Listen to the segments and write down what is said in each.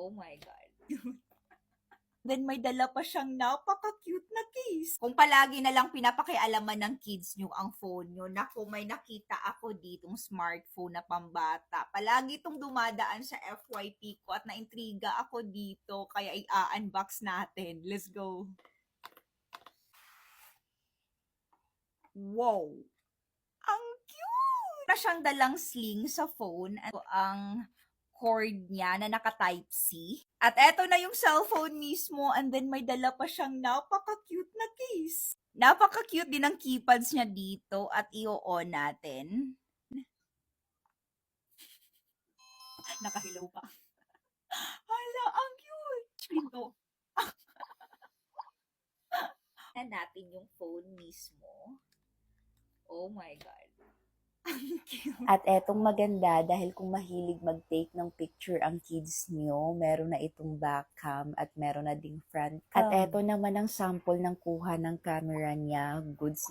Oh my God. Then may dala pa siyang napaka-cute na case. Kung palagi na lang pinapakialaman ng kids nyo ang phone nyo, naku, may nakita ako ditong smartphone na pambata. Palagi itong dumadaan sa FYP ko at naintriga ako dito, kaya i-unbox natin. Let's go. Wow! Ang cute! Na siyang dalang sling sa phone. Ito ang cord niya na naka-type-C. At eto na yung cellphone mismo, and then may dala pa siyang napaka-cute na case. Napaka-cute din ang keypads niya dito at i-on natin. Nakahilaw pa. Hala, ang cute! Screen to. Na natin yung phone mismo. Oh my God. At etong maganda dahil kung mahilig mag-take ng picture ang kids nyo, meron na itong back cam at meron na ding front cam. At eto naman ang sample ng kuha ng camera niya, goods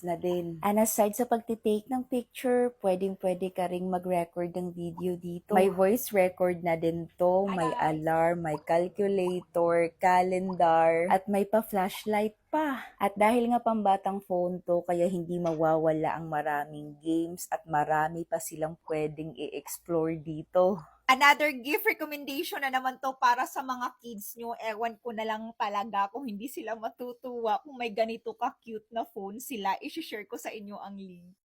na din. And aside sa pagtitake ng picture, pwede ka ring mag-record ng video dito. May voice record na din to, may alarm, may calculator, calendar, at may pa-flashlight pa. At dahil nga pambatang phone to, kaya hindi mawawala ang maraming games at marami pa silang pwedeng i-explore dito. Another gift recommendation na naman to para sa mga kids nyo. Ewan ko na lang talaga kung hindi sila matutuwa kung may ganito ka-cute na phone sila. I-share ko sa inyo ang link.